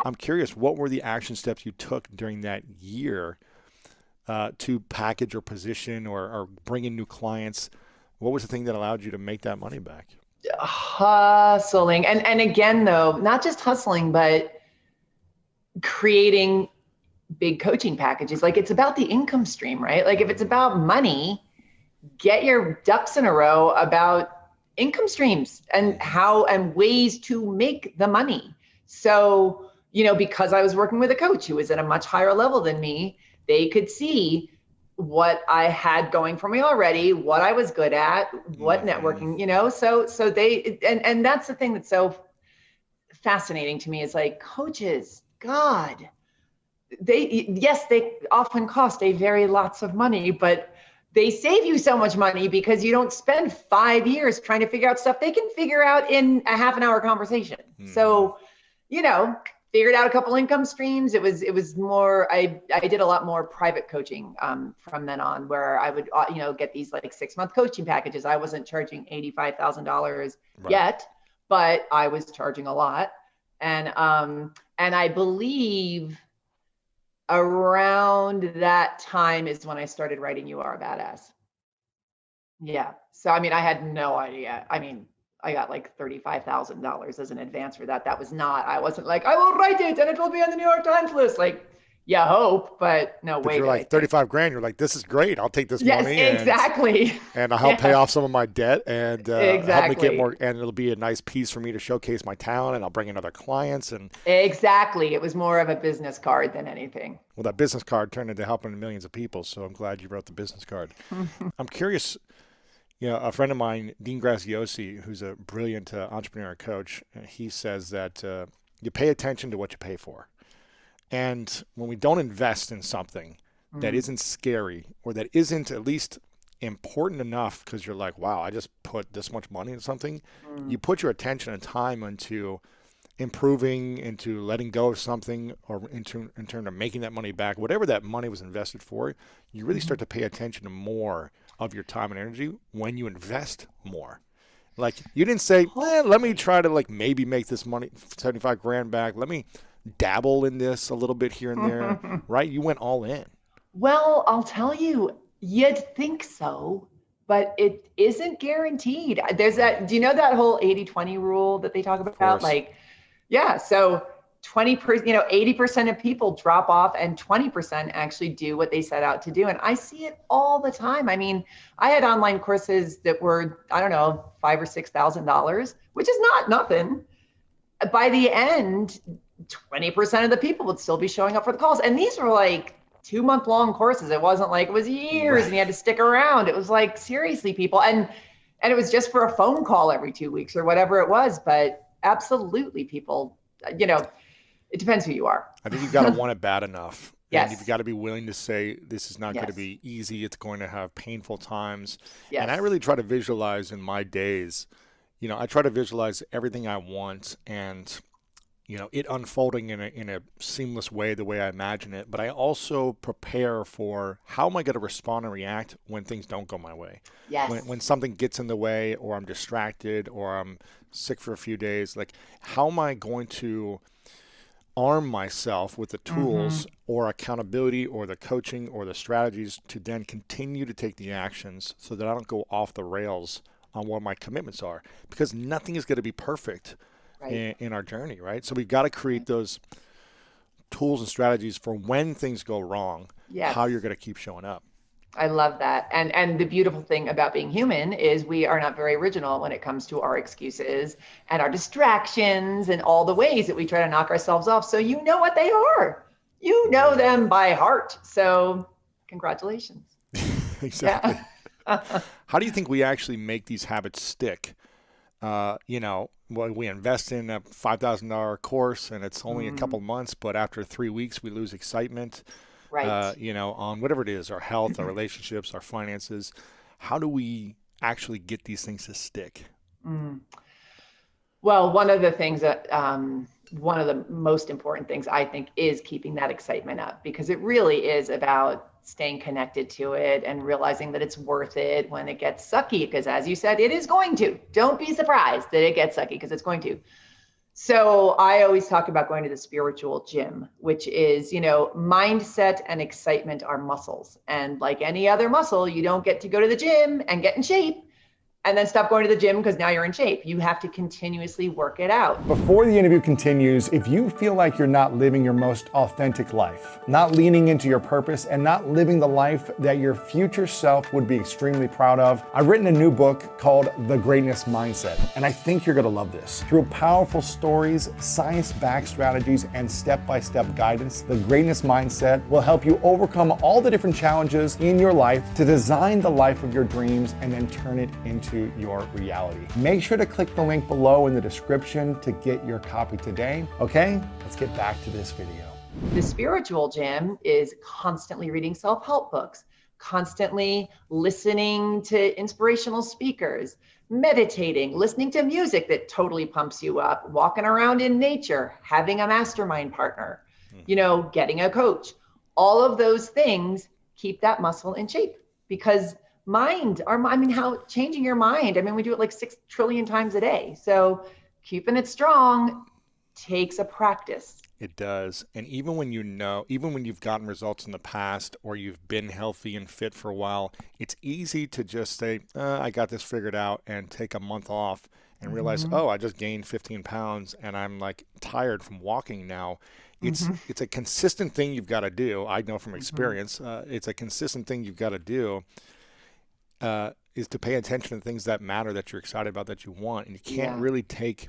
I'm curious, what were the action steps you took during that year to package or position or bring in new clients? What was the thing that allowed you to make that money back? Hustling. And again, though, not just hustling, but creating big coaching packages. Like it's about the income stream, right? Like if it's about money, get your ducks in a row about income streams and how and ways to make the money. So, because I was working with a coach who was at a much higher level than me, they could see what I had going for me already, what I was good at, what networking, so they, and that's the thing that's so fascinating to me is like coaches, God, yes, they often cost a very lots of money, but they save you so much money because you don't spend 5 years trying to figure out stuff they can figure out in a half an hour conversation. So, figured out a couple income streams. It was more, I did a lot more private coaching from then on, where I would, get these like 6-month coaching packages. I wasn't charging $85,000 yet, but I was charging a lot. And I believe around that time is when I started writing You Are a Badass. Yeah. So, I had no idea. I got like $35,000 as an advance for that. That was not, I wasn't like, I will write it and it will be on the New York Times list. Like, yeah, hope, but no But way you're did I like think. 35 grand. You're like, this is great. I'll take this Yes, money exactly. and I'll help pay Yeah, off some of my debt and help me get exactly. more. And it'll be a nice piece for me to showcase my talent. And I'll bring in other clients. And Exactly. It was more of a business card than anything. well, that business card turned into helping millions of people. So I'm glad you wrote the business card. I'm curious. A friend of mine, Dean Graziosi, who's a brilliant entrepreneur and coach, he says that you pay attention to what you pay for. And when we don't invest in something that isn't scary or that isn't at least important enough because you're like, wow, I just put this much money into something, you put your attention and time into improving, into letting go of something, or in terms of making that money back, whatever that money was invested for, you really start to pay attention to more of your time and energy when you invest more. Like you didn't say, let me try to like maybe make this money 75 grand back. Let me dabble in this a little bit here and there, right? You went all in. Well, I'll tell you, you'd think so, but it isn't guaranteed. There's that, do you know that whole 80-20 rule that they talk Of about? course. Like, yeah, so 20%, 80% of people drop off and 20% actually do what they set out to do. And I see it all the time. I had online courses that were, I don't know, $5,000 or $6,000, which is not nothing. By the end, 20% of the people would still be showing up for the calls. And these were like 2-month long courses. It wasn't like it was years and you Right. had to stick around. It was like, seriously, people. And it was just for a phone call every 2 weeks or whatever it was. But absolutely, people, it depends who you are. I think you've got to want it bad enough. And you've Yes. got to be willing to say, this is not going to Yes. be easy. It's going to have painful times. And I Yes. really try to visualize in my days, I try to visualize everything I want and, it unfolding in a seamless way, the way I imagine it. But I also prepare for how am I going to respond and react when things don't go my way? Yes. When something gets in the way or I'm distracted or I'm sick for a few days, like how am I going to arm myself with the Mm-hmm. tools or accountability or the coaching or the strategies to then continue to take the actions so that I don't go off the rails on what my commitments are because nothing is going to be perfect Right. in our journey, right? So we've got to create those tools and strategies for when things go wrong, how you're Yes. going to keep showing up. I love that. And the beautiful thing about being human is we are not very original when it comes to our excuses and our distractions and all the ways that we try to knock ourselves off. So you know what they are. You know Yeah, them by heart. So congratulations. exactly. Yeah. How do you think we actually make these habits stick? Well, we invest in a $5,000 course and it's only a couple Mm, months, but after 3 weeks, we lose excitement, right. on whatever it is, our health, our relationships, our finances. How do we actually get these things to stick? Mm. Well, one of the things that, one of the most important things I think is keeping that excitement up because it really is about staying connected to it and realizing that it's worth it when it gets sucky. Because as you said, it is going to. Don't be surprised that it gets sucky because it's going to. So I always talk about going to the spiritual gym, which is, mindset and excitement are muscles. And like any other muscle, you don't get to go to the gym and get in shape and then stop going to the gym because now you're in shape. You have to continuously work it out. Before the interview continues, if you feel like you're not living your most authentic life, not leaning into your purpose, and not living the life that your future self would be extremely proud of, I've written a new book called The Greatness Mindset, and I think you're gonna love this. Through powerful stories, science-backed strategies, and step-by-step guidance, The Greatness Mindset will help you overcome all the different challenges in your life to design the life of your dreams and then turn it into your reality. Make sure to click the link below in the description to get your copy today. Okay, let's get back to this video. The spiritual gym is constantly reading self-help books, constantly listening to inspirational speakers, meditating, listening to music that totally pumps you up, walking around in nature, having a mastermind partner, getting a coach. All of those things keep that muscle in shape because how changing your mind. I mean, we do it like 6 trillion times a day. So keeping it strong takes a practice. It does. And even when even when you've gotten results in the past or you've been healthy and fit for a while, it's easy to just say, I got this figured out and take a month off and realize, oh, I just gained 15 pounds and I'm like tired from walking now. It's a consistent thing you've got to do. I know from experience, it's a consistent thing you've got to do. Is to pay attention to things that matter, that you're excited about, that you want. And you can't really take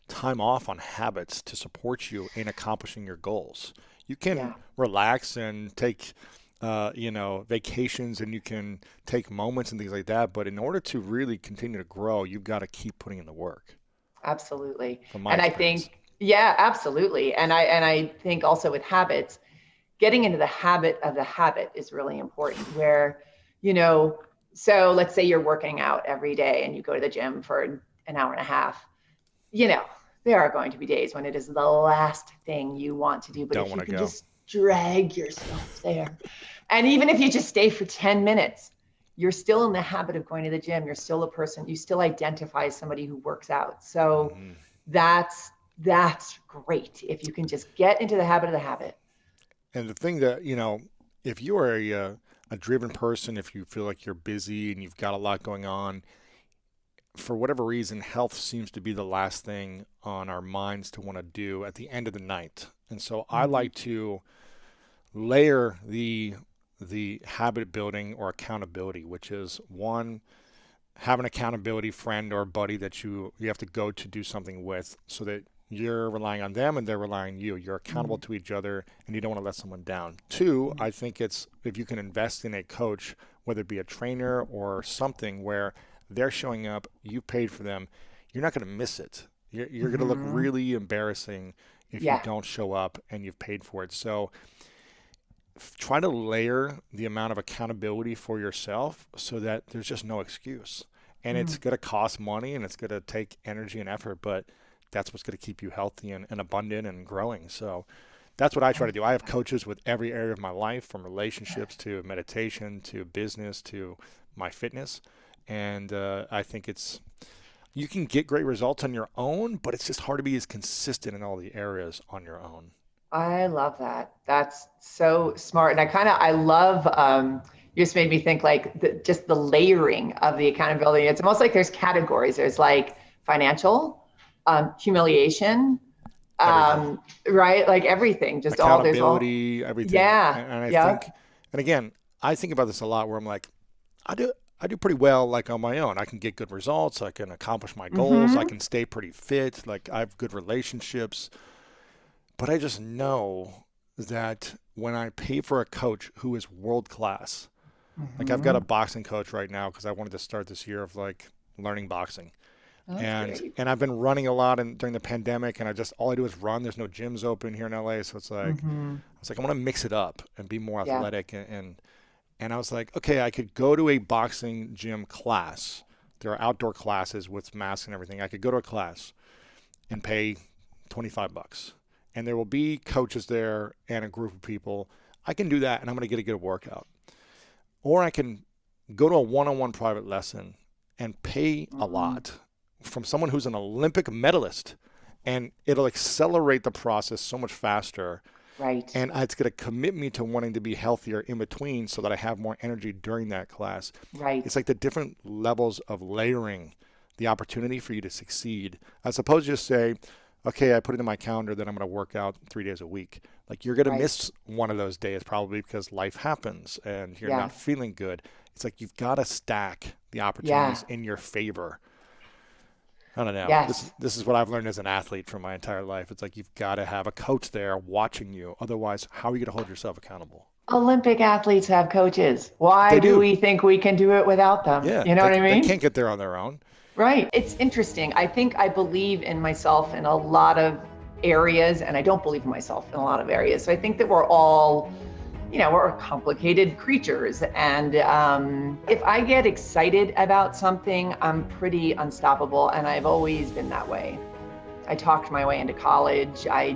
time off on habits to support you in accomplishing your goals. You can relax and take, vacations, and you can take moments and things like that. But in order to really continue to grow, you've got to keep putting in the work. Absolutely. From my experience. Absolutely. And I think also with habits, getting into the habit of the habit is really important where, so let's say you're working out every day and you go to the gym for an hour and a half. There are going to be days when it is the last thing you want to do, but if you can just drag yourself there. And even if you just stay for 10 minutes, you're still in the habit of going to the gym. You're still a person, you still identify as somebody who works out. So that's great. If you can just get into the habit of the habit. And the thing that, if you are a driven person, if you feel like you're busy and you've got a lot going on, for whatever reason, health seems to be the last thing on our minds to want to do at the end of the night. And so I like to layer the habit building or accountability, which is one, have an accountability friend or buddy that you have to go to do something with so that you're relying on them and they're relying on you. You're accountable to each other and you don't want to let someone down. Two, I think it's if you can invest in a coach, whether it be a trainer or something where they're showing up, you paid for them, you're not going to miss it. You're going to look really embarrassing if you don't show up and you've paid for it. So try to layer the amount of accountability for yourself so that there's just no excuse. And it's going to cost money and it's going to take energy and effort, but that's what's going to keep you healthy and abundant and growing. So that's what I try to do. I have coaches with every area of my life, from relationships to meditation to business to my fitness. And I think you can get great results on your own, but it's just hard to be as consistent in all the areas on your own. I love that. That's so smart. And I love, you just made me think like just the layering of the accountability. It's almost like there's categories. There's like financial, humiliation, right? Like everything, just accountability, everything. Yeah. And I think, and again, I think about this a lot where I'm like, I do pretty well, like on my own. I can get good results. I can accomplish my goals. I can stay pretty fit. Like I have good relationships, but I just know that when I pay for a coach who is world-class, like I've got a boxing coach right now because I wanted to start this year of like learning boxing. And I've been running a lot during the pandemic, and all I do is run. There's no gyms open here in LA, so it's like I was like, I want to mix it up and be more athletic. And I was like, okay, I could go to a boxing gym class. There are outdoor classes with masks and everything. I could go to a class and pay $25, and there will be coaches there and a group of people. I can do that, and I'm going to get a good workout. Or I can go to a one-on-one private lesson and pay a lot from someone who's an Olympic medalist And it'll accelerate the process so much faster. Right. And it's going to commit me to wanting to be healthier in between so that I have more energy during that class. Right. It's like the different levels of layering the opportunity for you to succeed. As opposed to just say, okay, I put it in my calendar that I'm going to work out 3 days a week. Like you're going to miss one of those days probably because life happens and you're not feeling good. It's like you've got to stack the opportunities in your favor. I don't know. Yes. This is what I've learned as an athlete for my entire life. It's like you've got to have a coach there watching you. Otherwise, how are you going to hold yourself accountable? Olympic athletes have coaches. Why do we think we can do it without them? Yeah, you know what I mean? They can't get there on their own. Right. It's interesting. I believe in myself in a lot of areas, and I don't believe in myself in a lot of areas. So I think that we're all, we're complicated creatures. And if I get excited about something, I'm pretty unstoppable. And I've always been that way. I talked my way into college. I